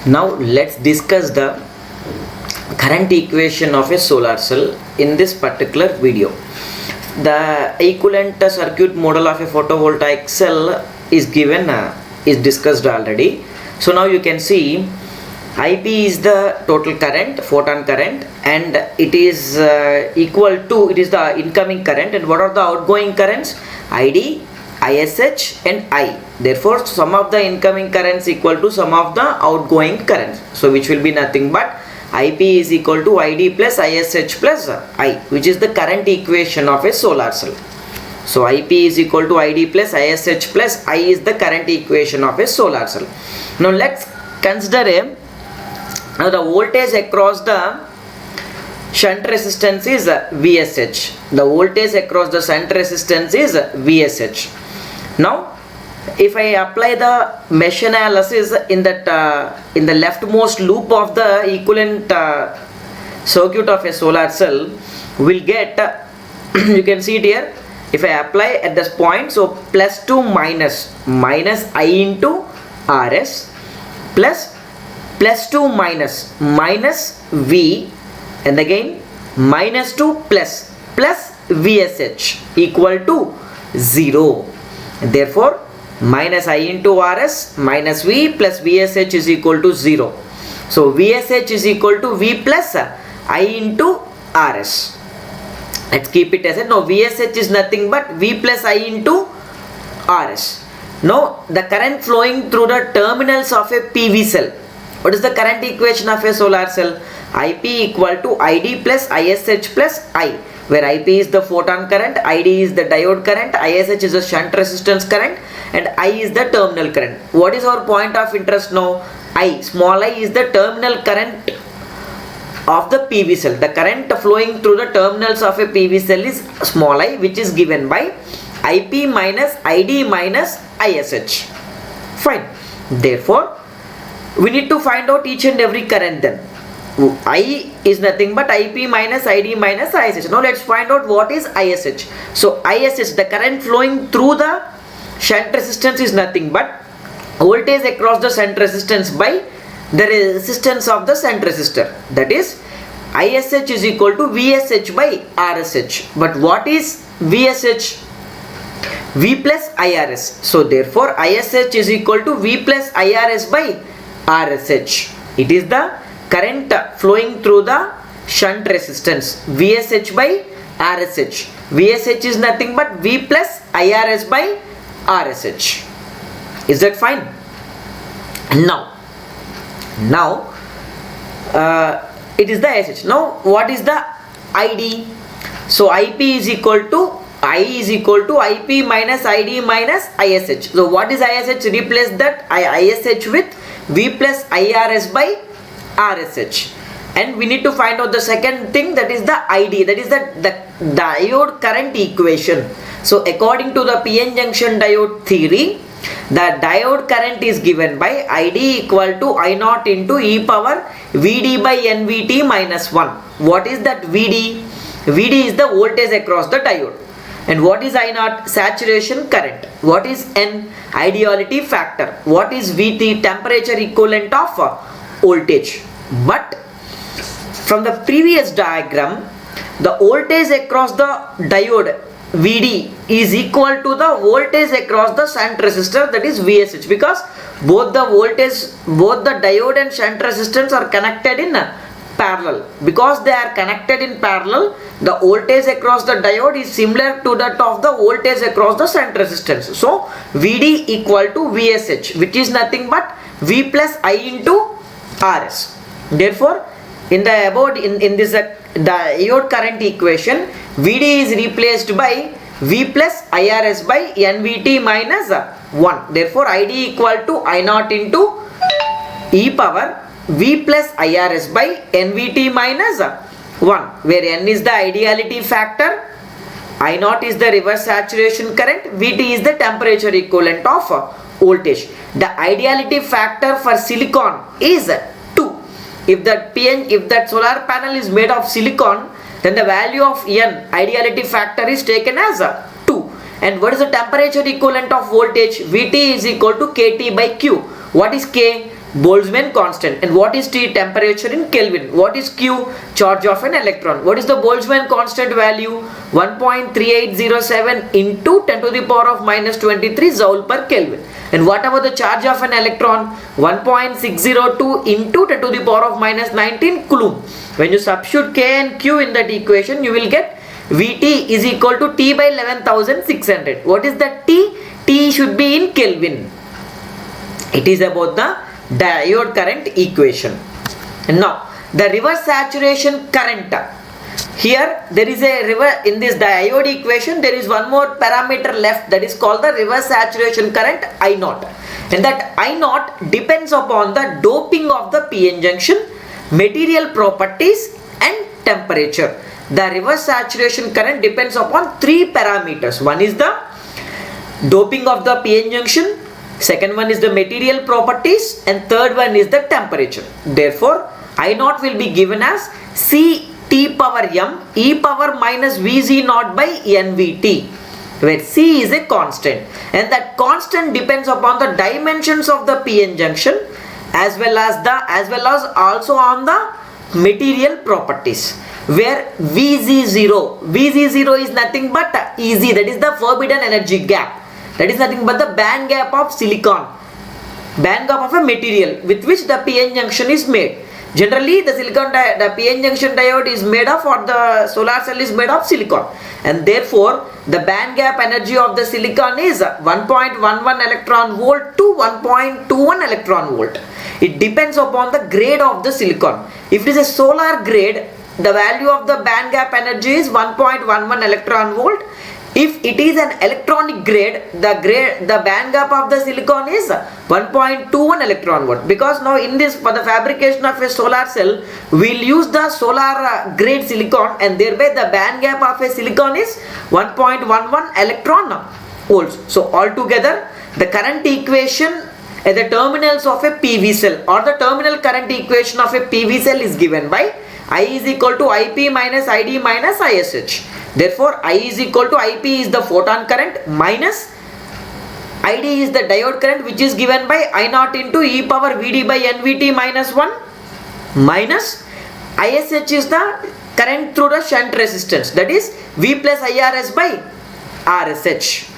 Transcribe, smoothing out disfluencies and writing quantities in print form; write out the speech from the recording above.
Now let's discuss the current equation of a solar cell in this particular video. The equivalent circuit model of a photovoltaic cell is given, is discussed already. So now you can see IP is the total current, photon current, and it is equal to, it is the incoming current, and what are the outgoing currents? ID, ISH and I. Therefore sum of the incoming currents equal to sum of the outgoing currents, so which will be nothing but IP is equal to ID plus ISH plus I, which is the current equation of a solar cell. So IP is equal to ID plus ISH plus I is the current equation of a solar cell. Now let's consider now the voltage across the shunt resistance is VSH. The voltage across the shunt resistance is VSH. Now if I apply the mesh analysis in that in the leftmost loop of the equivalent circuit of a solar cell, we'll get you can see it here. If I apply at this point, so plus 2 minus I into RS plus 2 minus V, and again minus 2 plus VSH equal to 0. Therefore minus I into RS minus V plus VSH is equal to 0. So VSH is equal to V plus I into RS. Let's keep it as a, no, VSH is nothing but V plus I into RS. Now the current flowing through the terminals of a PV cell. What is the current equation of a solar cell? IP equal to ID plus ISH plus I, where IP is the photon current, ID is the diode current, ISH is the shunt resistance current, and I is the terminal current. What is our point of interest now? I, small I is the terminal current of the PV cell. The current flowing through the terminals of a PV cell is small I, which is given by IP minus ID minus ISH. Fine. Therefore we need to find out each and every current then. I is nothing but IP minus ID minus ISH. Now let's find out what is ISH. So ISH, the current flowing through the shunt resistance, is nothing but voltage across the shunt resistance by the resistance of the shunt resistor. That is ISH is equal to VSH by RSH. But what is VSH? V plus IRS. So therefore ISH is equal to V plus IRS by RSH. It is the current flowing through the shunt resistance, VSH by RSH. VSH is nothing but V plus IRS by RSH. Is that fine? Now it is the ISH. Now what is the ID? So IP is equal to I is equal to IP minus ID minus ISH. So what is ISH? Replace that ISH with V plus IRS by RSH. And we need to find out the second thing, that is the ID, that is the diode current equation. So according to the PN junction diode theory, the diode current is given by ID equal to I naught into e power Vd by NVT minus 1. What is that Vd? Vd is the voltage across the diode. And what is I naught? Saturation current. What is N? Ideality factor. What is Vt? Temperature equivalent of voltage. But from the previous diagram, the voltage across the diode Vd is equal to the voltage across the shunt resistor, that is VSH, because both the diode and shunt resistance are connected in parallel. Because they are connected in parallel, the voltage across the diode is similar to that of the voltage across the shunt resistance. So Vd equal to VSH, which is nothing but V plus I into RS. Therefore in the above in this diode current equation, Vd is replaced by V plus IRS by NVT minus 1. Therefore ID equal to I naught into e power V plus IRS by NVT minus 1, where N is the ideality factor, I naught is the reverse saturation current, Vt is the temperature equivalent of voltage. The ideality factor for silicon is 2. If that solar panel is made of silicon, then the value of N, ideality factor, is taken as 2. And what is the temperature equivalent of voltage? Vt is equal to Kt by Q. What is K? Boltzmann constant. And what is T? Temperature in Kelvin. What is Q? Charge of an electron. What is the Boltzmann constant value? 1.3807 into 10 to the power of minus 23 Joule per Kelvin. And what about the charge of an electron? 1.602 into 10 to the power of minus 19 Coulomb. When you substitute K and Q in that equation, you will get Vt is equal to T by 11,600. What is the T? T should be in Kelvin. It is about the diode current equation. And now the reverse saturation current. Here there is a in this diode equation, there is one more parameter left, that is called the reverse saturation current I naught. And that I naught depends upon the doping of the PN junction, material properties and temperature. The reverse saturation current depends upon three parameters. One is the doping of the PN junction, second one is the material properties, and third one is the temperature. Therefore, I naught will be given as C T power m e power minus Vz naught by nVt, where C is a constant, and that constant depends upon the dimensions of the PN junction as well as also on the material properties, where Vz0 is nothing but Eg, that is the forbidden energy gap. That is nothing but the band gap of silicon, band gap of a material with which the PN junction is made. Generally, the PN junction diode is made of, or the solar cell is made of silicon, and therefore the band gap energy of the silicon is 1.11 electron volt to 1.21 electron volt. It depends upon the grade of the silicon. If it is a solar grade, the value of the band gap energy is 1.11 electron volt. If it is an electronic grade, the band gap of the silicon is 1.21 electron volt. Because now in this, for the fabrication of a solar cell, we'll use the solar grade silicon, and thereby the band gap of a silicon is 1.11 electron volts. So altogether, the current equation at the terminals of a PV cell, or the terminal current equation of a PV cell, is given by I is equal to Ip minus Id minus ISH. Therefore, I is equal to Ip is the photon current minus Id is the diode current, which is given by I naught into e power Vd by nVt minus 1, minus ISH is the current through the shunt resistance, that is V plus IRS by RSH.